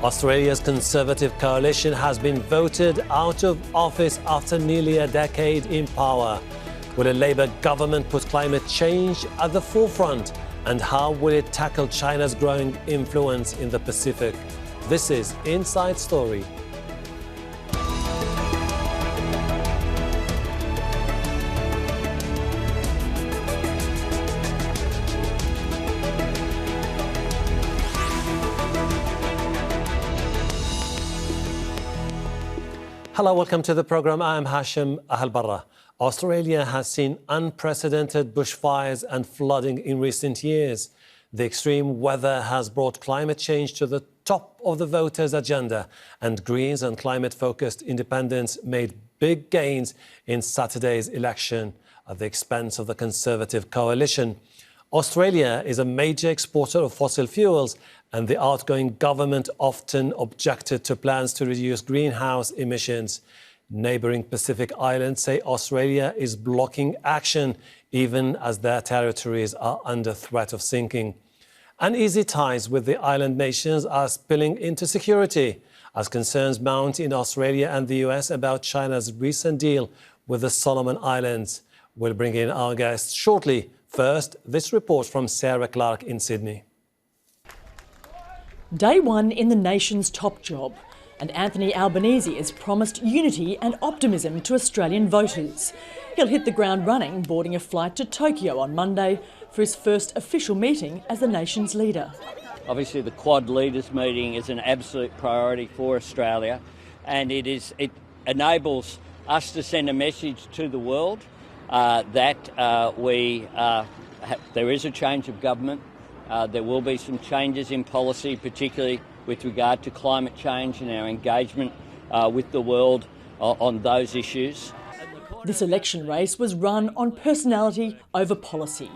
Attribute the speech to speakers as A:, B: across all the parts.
A: Australia's Conservative coalition has been voted out of office after nearly a decade in power. Will a Labour government put climate change at the forefront? And how will it tackle China's growing influence in the Pacific? This is Inside Story. Hello, welcome to the program. I'm Hashim Ahalbarra. Australia has seen unprecedented bushfires and flooding in recent years. The extreme weather has brought climate change to the top of the voters' agenda, and Greens and climate-focused independents made big gains in Saturday's election at the expense of the Conservative coalition. Australia is a major exporter of fossil fuels, and the outgoing government often objected to plans to reduce greenhouse emissions. Neighbouring Pacific Islands say Australia is blocking action, even as their territories are under threat of sinking. Uneasy ties with the island nations are spilling into security as concerns mount in Australia and the US about China's recent deal with the Solomon Islands. We'll bring in our guests shortly. First, this report from Sarah Clark in Sydney.
B: Day one in the nation's top job, and Anthony Albanese has promised unity and optimism to Australian voters. He'll hit the ground running, boarding a flight to Tokyo on Monday for his first official meeting as the nation's leader.
C: Obviously, the Quad Leaders meeting is an absolute priority for Australia, and it enables us to send a message to the world that there is a change of government. There will be some changes in policy, particularly with regard to climate change and our engagement with the world on those issues.
B: This election race was run on personality over policy.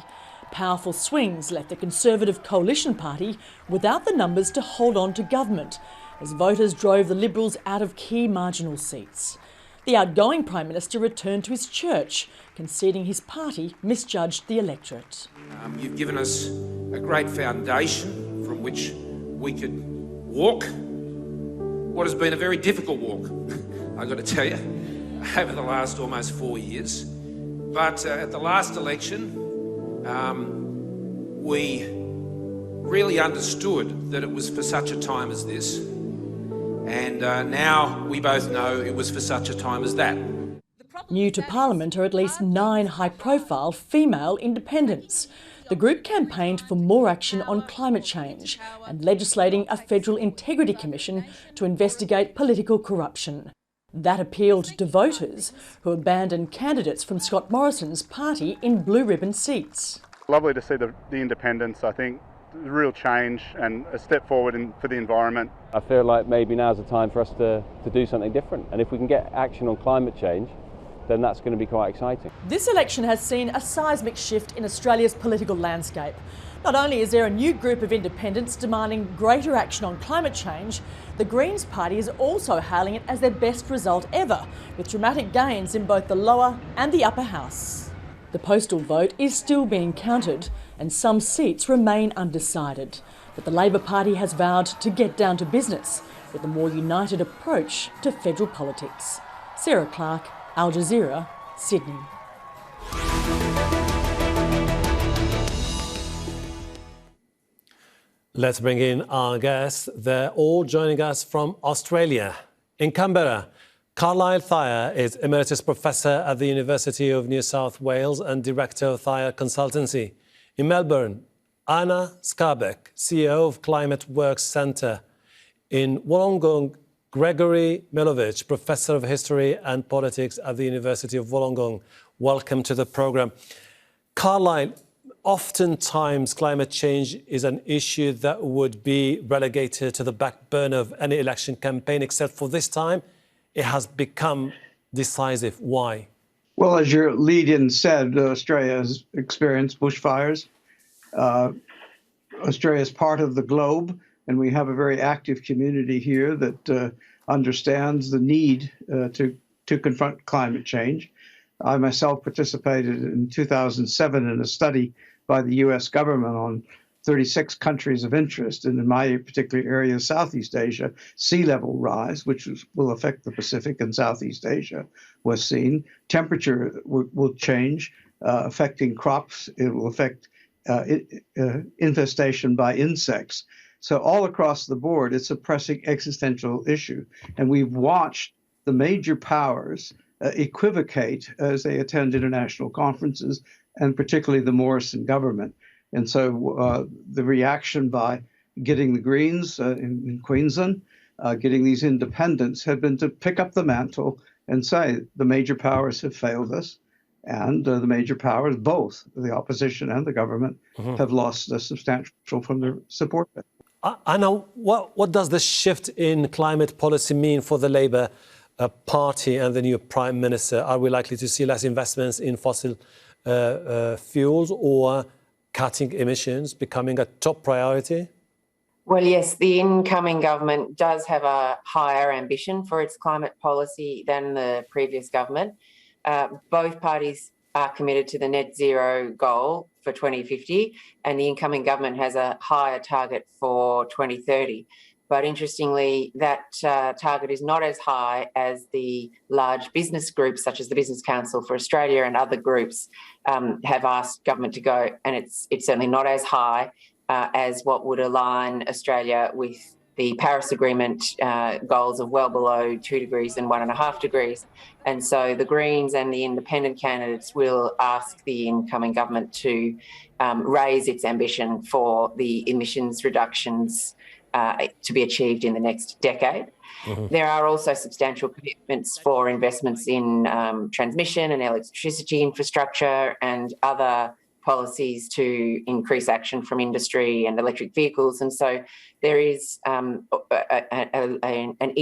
B: Powerful swings left the Conservative coalition party without the numbers to hold on to government, as voters drove the Liberals out of key marginal seats. The outgoing Prime Minister returned to his church, conceding his party misjudged the electorate.
D: You've given us a great foundation from which we could walk what has been a very difficult walk, I've got to tell you, over the last almost 4 years. But at the last election, we really understood that it was for such a time as this. And now we both know it was for such a time as that.
B: New to Parliament are at least 9 high-profile female independents. The group campaigned for more action on climate change and legislating a Federal Integrity Commission to investigate political corruption. That appealed to voters who abandoned candidates from Scott Morrison's party in blue ribbon seats.
E: Lovely to see the independents. I think real change and a step forward for the environment.
F: I feel like maybe now's the time for us to do something different, and if we can get action on climate change, then that's going to be quite exciting.
B: This election has seen a seismic shift in Australia's political landscape. Not only is there a new group of independents demanding greater action on climate change, the Greens party is also hailing it as their best result ever, with dramatic gains in both the lower and the upper house. The postal vote is still being counted and some seats remain undecided. But the Labor Party has vowed to get down to business with a more united approach to federal politics. Sarah Clark, Al Jazeera, Sydney.
A: Let's bring in our guests. They're all joining us from Australia. In Canberra, Carlisle Thayer is Emeritus Professor at the University of New South Wales and Director of Thayer Consultancy. In Melbourne, Anna Skarbek, CEO of Climate Works Centre. In Wollongong, Gregory Milovich, Professor of History and Politics at the University of Wollongong. Welcome to the programme. Carlisle, oftentimes climate change is an issue that would be relegated to the back burner of any election campaign, except for this time, it has become decisive. Why?
G: Well, as your lead-in said, Australia has experienced bushfires. Australia is part of the globe, and we have a very active community here that understands the need to confront climate change. I myself participated in 2007 in a study by the US government on 36 countries of interest, and in my particular area, Southeast Asia, sea level rise, which will affect the Pacific and Southeast Asia, was seen. Temperature will change, affecting crops. It will affect infestation by insects. So all across the board, it's a pressing existential issue. And we've watched the major powers equivocate as they attend international conferences, and particularly the Morrison government. And so the reaction by getting the Greens in Queensland, getting these independents, had been to pick up the mantle and say the major powers have failed us. And the major powers, both the opposition and the government, have lost substantial from their support.
A: Anna, what does the shift in climate policy mean for the Labour Party and the new Prime Minister? Are we likely to see less investments in fossil fuels, or cutting emissions becoming a top priority?
H: Well, yes, the incoming government does have a higher ambition for its climate policy than the previous government. Both parties are committed to the net zero goal for 2050, and the incoming government has a higher target for 2030. But interestingly, that target is not as high as the large business groups, such as the Business Council for Australia and other groups, have asked government to go. And it's certainly not as high as what would align Australia with the Paris Agreement goals of well below 2 degrees and 1.5 degrees. And so the Greens and the independent candidates will ask the incoming government to raise its ambition for the emissions reductions to be achieved in the next decade. There are also substantial commitments for investments in transmission and electricity infrastructure and other policies to increase action from industry and electric vehicles. And so there is an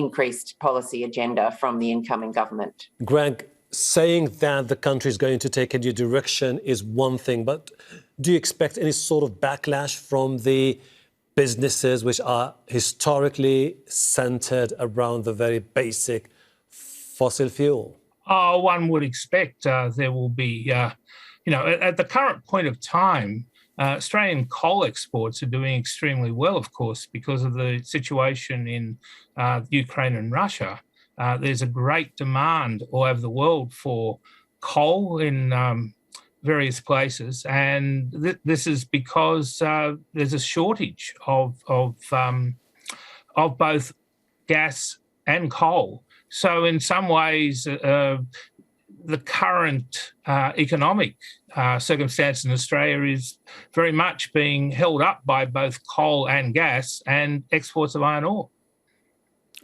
H: increased policy agenda from the incoming government.
A: Greg, saying that the country is going to take a new direction is one thing, but do you expect any sort of backlash from the businesses which are historically centred around the very basic fossil fuel?
I: One would expect there will be, at the current point of time, Australian coal exports are doing extremely well, of course, because of the situation in Ukraine and Russia. There's a great demand all over the world for coal in various places, and this is because there's a shortage of both gas and coal. So in some ways, the current economic circumstance in Australia is very much being held up by both coal and gas and exports of iron ore.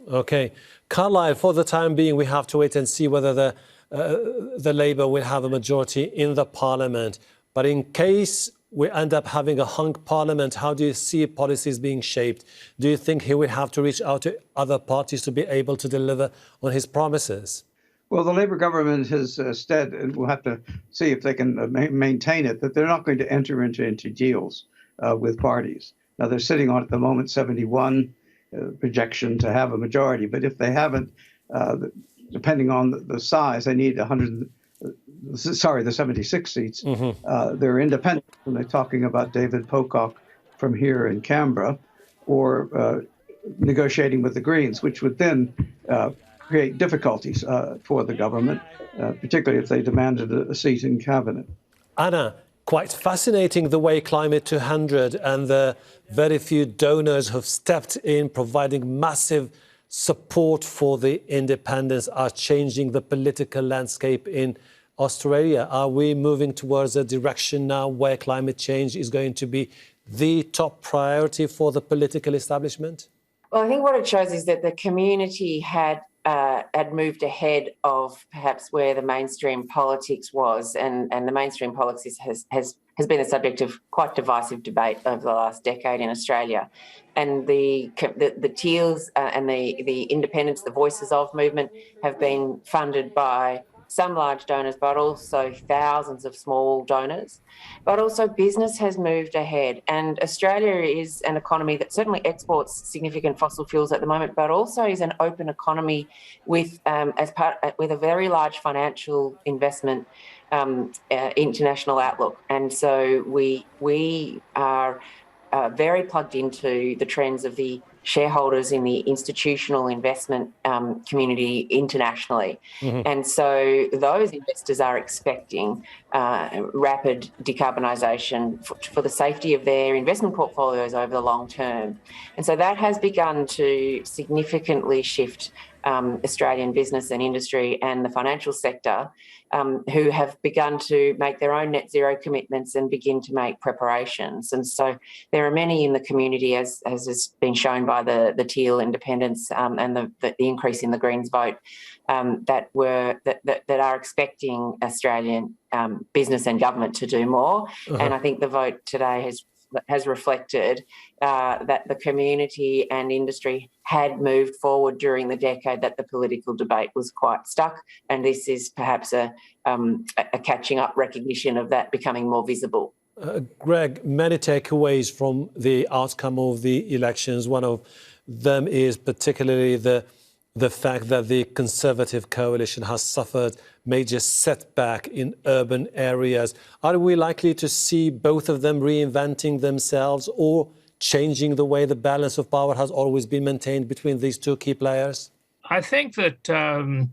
A: Okay. Carlisle, for the time being, we have to wait and see whether the Labour will have a majority in the Parliament. But in case we end up having a hung Parliament, how do you see policies being shaped? Do you think he will have to reach out to other parties to be able to deliver on his promises?
G: Well, the Labour government has said, and we'll have to see if they can maintain it, that they're not going to enter into deals with parties. Now, they're sitting on, at the moment, 71 projection to have a majority. But if they haven't, depending on the size, they need the 76 seats. They're independent, and they're talking about David Pocock from here in Canberra, or negotiating with the Greens, which would then create difficulties for the government, particularly if they demanded a seat in cabinet.
A: Anna, quite fascinating the way Climate 200 and the very few donors who've stepped in providing massive support for the independents are changing the political landscape in Australia. Are we moving towards a direction now where climate change is going to be the top priority for the political establishment?
H: Well, I think what it shows is that the community had moved ahead of perhaps where the mainstream politics was, and the mainstream politics has been the subject of quite divisive debate over the last decade in Australia. And the Teals and the independents, the Voices of movement, have been funded by some large donors, but also thousands of small donors. But also business has moved ahead, and Australia is an economy that certainly exports significant fossil fuels at the moment, but also is an open economy with a very large financial investment international outlook. And so we are very plugged into the trends of the shareholders in the institutional investment community internationally. And so those investors are expecting rapid decarbonisation for the safety of their investment portfolios over the long term. And so that has begun to significantly shift Australian business and industry and the financial sector, who have begun to make their own net zero commitments and begin to make preparations. And so there are many in the community, as has been shown by the Teal independents and the increase in the Greens vote, that are expecting Australian business and government to do more. And I think the vote today has reflected that the community and industry had moved forward during the decade that the political debate was quite stuck, and this is perhaps a catching up recognition of that becoming more visible.
A: Greg, many takeaways from the outcome of the elections. One of them is particularly the fact that the Conservative coalition has suffered major setback in urban areas. Are we likely to see both of them reinventing themselves or changing the way the balance of power has always been maintained between these two key players?
I: I think that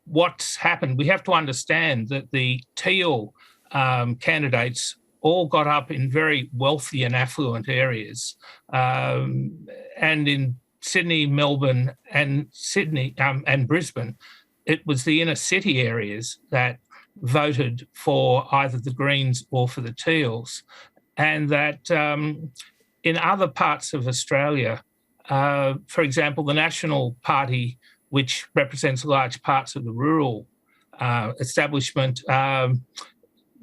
I: what's happened, we have to understand that the Teal candidates all got up in very wealthy and affluent areas, and in Sydney, Melbourne and Brisbane, it was the inner city areas that voted for either the Greens or for the Teals. And that in other parts of Australia, for example, the National Party, which represents large parts of the rural establishment,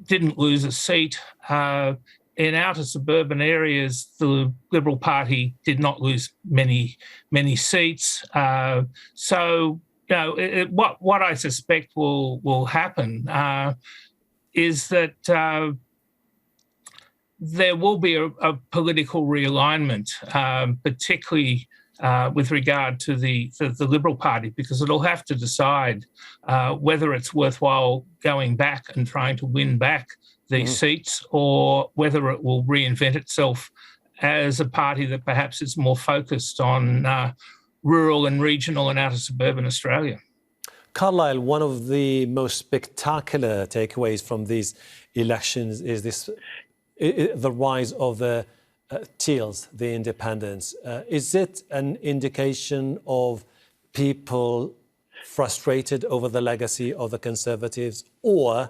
I: didn't lose a seat. In outer suburban areas, the Liberal Party did not lose many seats. So, you know, what I suspect will happen is that there will be a political realignment, particularly with regard to the Liberal Party, because it'll have to decide whether it's worthwhile going back and trying to win back these seats, or whether it will reinvent itself as a party that perhaps is more focused on rural and regional and outer suburban Australia.
A: Carlisle, one of the most spectacular takeaways from these elections is the rise of the Teals, the independents. Is it an indication of people frustrated over the legacy of the Conservatives, or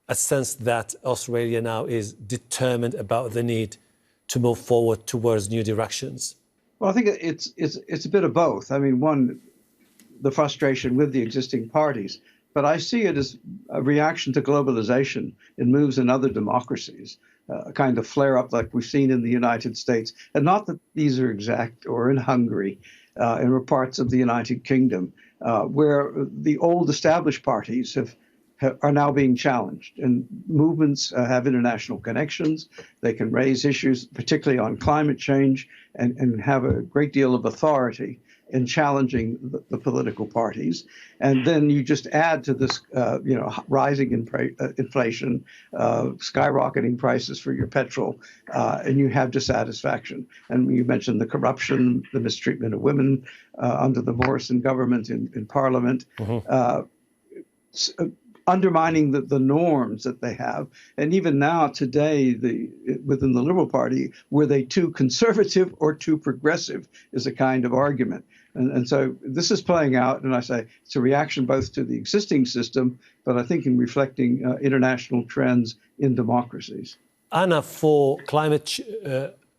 A: a sense that Australia now is determined about the need to move forward towards new directions?
G: Well, I think it's a bit of both. I mean, one, the frustration with the existing parties, but I see it as a reaction to globalization. It moves in other democracies, a kind of flare-up like we've seen in the United States. And not that these are exact, or in Hungary, in parts of the United Kingdom, where the old established parties are now being challenged. And movements have international connections. They can raise issues, particularly on climate change, and have a great deal of authority in challenging the political parties. And then you just add to this, rising inflation, skyrocketing prices for your petrol, and you have dissatisfaction. And you mentioned the corruption, the mistreatment of women under the Morrison government in Parliament. Undermining the norms that they have. And even now, today, within the Liberal Party, were they too conservative or too progressive is a kind of argument. And so this is playing out, and I say it's a reaction both to the existing system, but I think in reflecting international trends in democracies.
A: Anna, for climate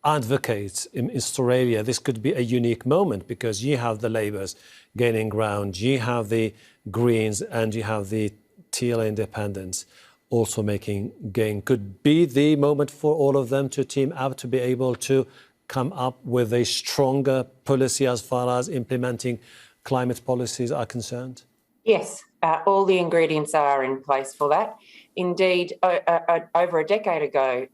A: advocates in Australia, this could be a unique moment, because you have the Labours gaining ground, you have the Greens, and you have the Teal independents also making gain. Could be the moment for all of them to team up to be able to come up with a stronger policy as far as implementing climate policies are concerned?
H: Yes, All the ingredients are in place for that. Indeed, over a decade ago,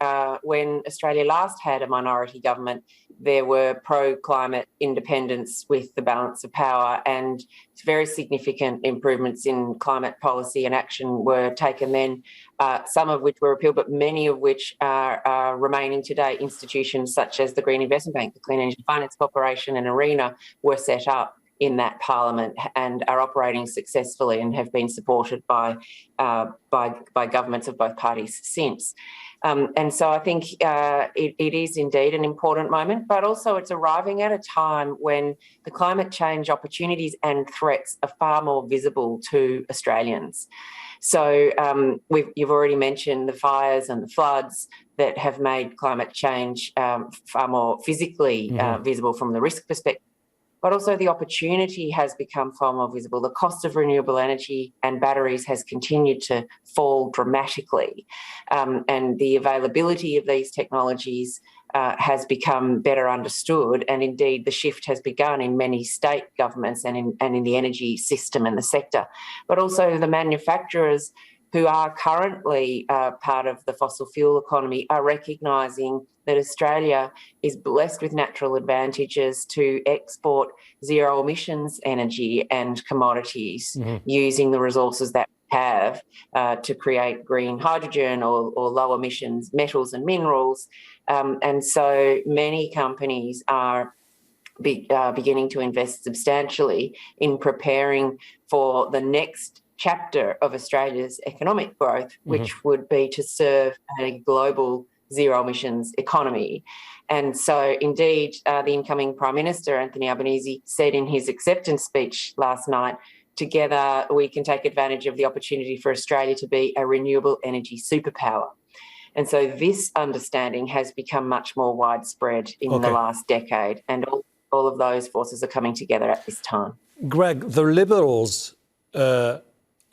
H: when Australia last had a minority government, there were pro-climate independents with the balance of power, and very significant improvements in climate policy and action were taken then, some of which were repealed, but many of which are remaining today. Institutions such as the Green Investment Bank, the Clean Energy Finance Corporation and ARENA were set up in that parliament and are operating successfully and have been supported by governments of both parties since. And so I think it is indeed an important moment, but also it's arriving at a time when the climate change opportunities and threats are far more visible to Australians. So you've already mentioned the fires and the floods that have made climate change far more physically visible from the risk perspective. But also the opportunity has become far more visible. The cost of renewable energy and batteries has continued to fall dramatically, and the availability of these technologies has become better understood, and indeed the shift has begun in many state governments and in the energy system and the sector. But also the manufacturers who are currently part of the fossil fuel economy are recognising that Australia is blessed with natural advantages to export zero emissions energy and commodities using the resources that we have to create green hydrogen or low emissions metals and minerals. And so many companies are beginning to invest substantially in preparing for the next chapter of Australia's economic growth, which would be to serve a global zero emissions economy. And so indeed, the incoming Prime Minister, Anthony Albanese, said in his acceptance speech last night, together we can take advantage of the opportunity for Australia to be a renewable energy superpower. And so this understanding has become much more widespread in the last decade, and all of those forces are coming together at this time.
A: Greg, the Liberals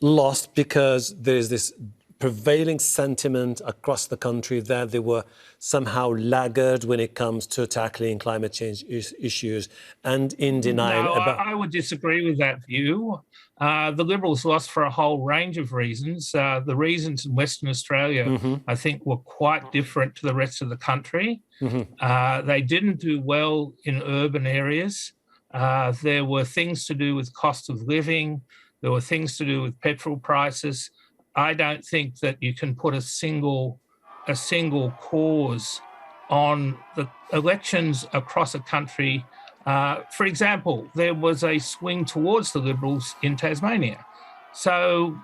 A: lost because there is this prevailing sentiment across the country that they were somehow laggard when it comes to tackling climate change issues and in denial about...
I: I would disagree with that view. The Liberals lost for a whole range of reasons. The reasons in Western Australia, I think, were quite different to the rest of the country. They didn't do well in urban areas. There were things to do with cost of living. There were things to do with petrol prices. I don't think that you can put a single cause on the elections across a country. For example, there was a swing towards the Liberals in Tasmania. So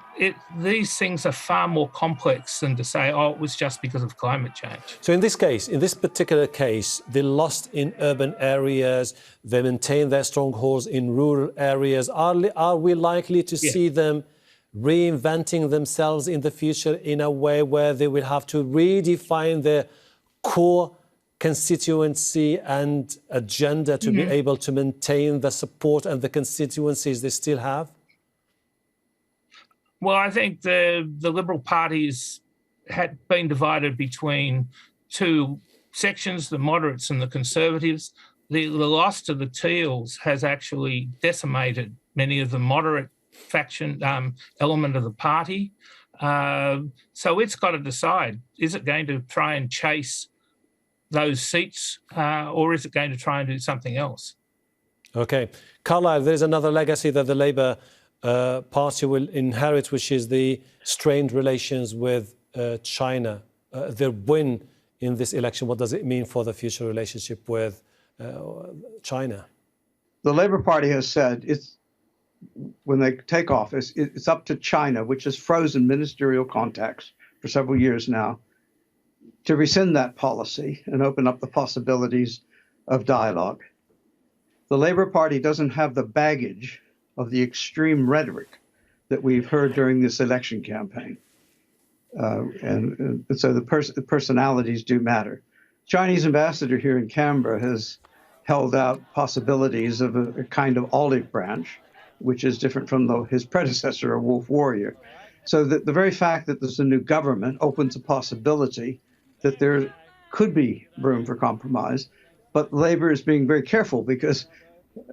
I: these things are far more complex than to say, oh, it was just because of climate change.
A: So in this particular case, they lost in urban areas, they maintained their strongholds in rural areas. Are we likely to see them reinventing themselves in the future in a way where they will have to redefine their core constituency and agenda to be able to maintain the support and the constituencies they still have?
I: Well, I think the Liberal parties had been divided between two sections, the moderates and the conservatives. The loss to the Teals has actually decimated many of the moderate faction element of the party. So it's got to decide, is it going to try and chase those seats or is it going to try and do something else? OK. Carlisle, there's another legacy that the Labour Party will inherit, which is the strained relations with China. Their win in this election, what does it mean for the future relationship with China?
G: The Labour Party has said when they take office, it's up to China, which has frozen ministerial contacts for several years now, to rescind that policy and open up the possibilities of dialogue. The Labour Party doesn't have the baggage of the extreme rhetoric that we've heard during this election campaign. And so the personalities do matter. Chinese ambassador here in Canberra has held out possibilities of a kind of olive branch, which is different from his predecessor, a wolf warrior. So the very fact that there's a new government opens a possibility that there could be room for compromise. But Labour is being very careful because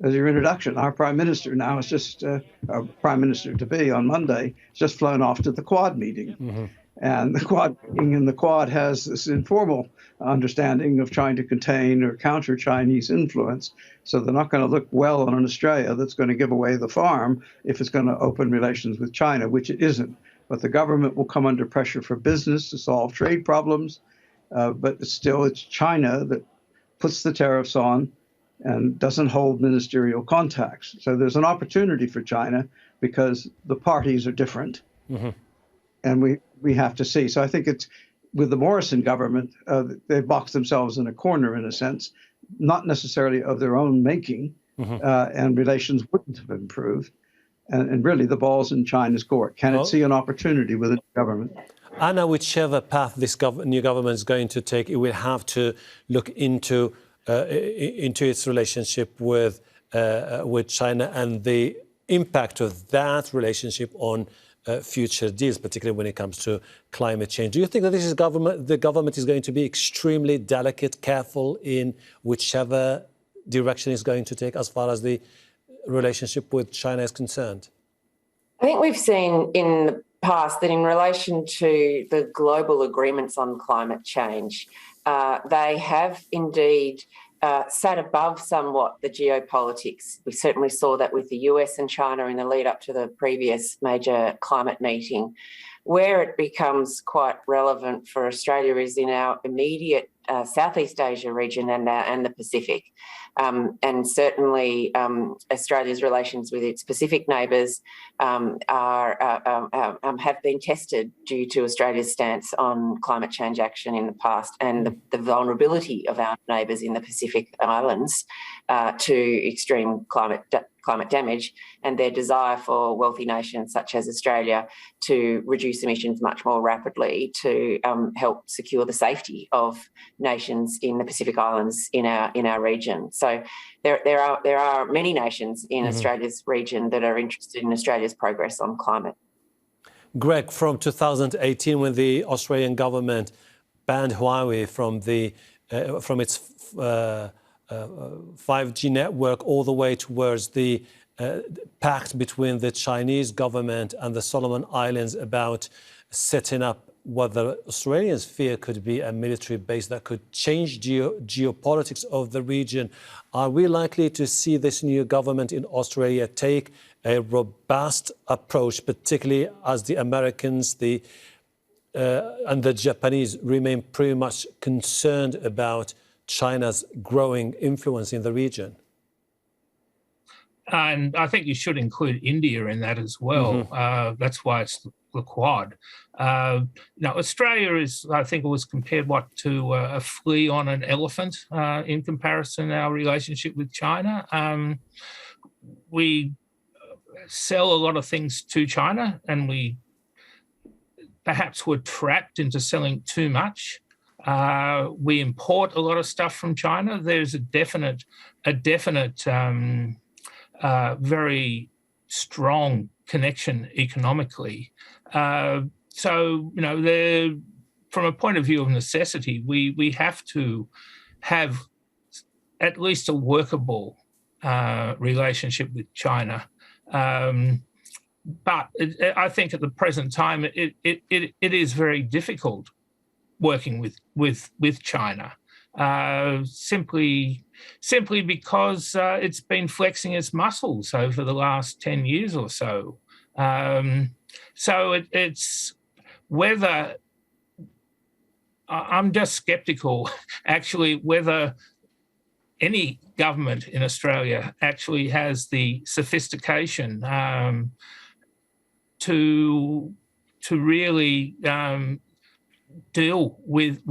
G: as your introduction, our Prime Minister now is just, our Prime Minister-to-be on Monday, just flown off to the Quad meeting. And the Quad meeting and the Quad has this informal understanding of trying to contain or counter Chinese influence. So they're not going to look well on an Australia that's going to give away the farm if it's going to open relations with China, which it isn't. But the government will come under pressure for business to solve trade problems. But still, it's China that puts the tariffs on and doesn't hold ministerial contacts. So there's an opportunity for China because the parties are different. And we have to see. So I think it's with the Morrison government, they've boxed themselves in a corner in a sense, not necessarily of their own making, and relations wouldn't have improved. And really the ball's in China's court. Can it see an opportunity with the government?
A: Anna, whichever path this new government is going to take, it will have to look into its relationship with China and the impact of that relationship on future deals, particularly when it comes to climate change. Do you think that the government is going to be extremely delicate, careful in whichever direction it's going to take as far as the relationship with China is concerned?
H: I think we've seen in the past that in relation to the global agreements on climate change, they have indeed sat above somewhat the geopolitics. We certainly saw that with the US and China in the lead up to the previous major climate meeting. Where it becomes quite relevant for Australia is in our immediate Southeast Asia region and the Pacific. And certainly Australia's relations with its Pacific neighbours have been tested due to Australia's stance on climate change action in the past and the vulnerability of our neighbours in the Pacific Islands to extreme climate damage, and their desire for wealthy nations such as Australia to reduce emissions much more rapidly to help secure the safety of nations in the Pacific Islands in our region. So there are many nations in Australia's region that are interested in Australia's progress on climate.
A: Greg, from 2018, when the Australian government banned Huawei from its 5G network all the way towards the pact between the Chinese government and the Solomon Islands about setting up what the Australians fear could be a military base that could change geopolitics of the region. Are we likely to see this new government in Australia take a robust approach, particularly as the Americans and the Japanese remain pretty much concerned about China's growing influence in the region?
I: And I think you should include India in that as well. That's why it's the Quad. Australia is, I think it was compared, to a flea on an elephant in comparison to our relationship with China. We sell a lot of things to China, and we perhaps were trapped into selling too much. We import a lot of stuff from China. There's a definite very strong connection economically. So, from a point of view of necessity, we have to have at least a workable relationship with China. But I think at the present time, it is very difficult working with China, simply because it's been flexing its muscles over the last 10 years or so. So it's whether I'm just sceptical, actually, whether any government in Australia actually has the sophistication to really deal with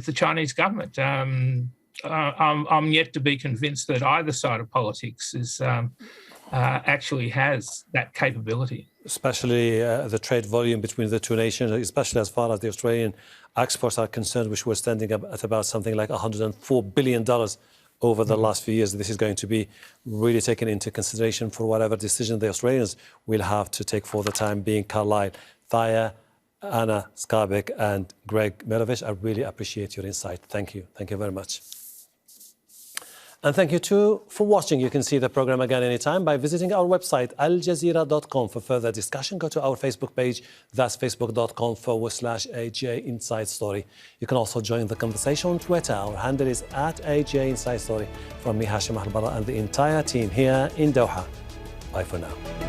I: the Chinese government. I'm yet to be convinced that either side of politics is actually has that capability.
A: Especially the trade volume between the two nations, especially as far as the Australian exports are concerned, which were standing up at about something like $104 billion over the last few years. This is going to be really taken into consideration for whatever decision the Australians will have to take for the time being. Carlisle, Thaya, Anna Skarbek and Greg Mirovich, I really appreciate your insight. Thank you. Thank you very much. And thank you too for watching. You can see the program again anytime by visiting our website, aljazeera.com. For further discussion, go to our Facebook page. That's facebook.com/AJ Inside Story. You can also join the conversation on Twitter. Our handle is @AJ Inside Story. From me, Hashim Ahl Barra, and the entire team here in Doha. Bye for now.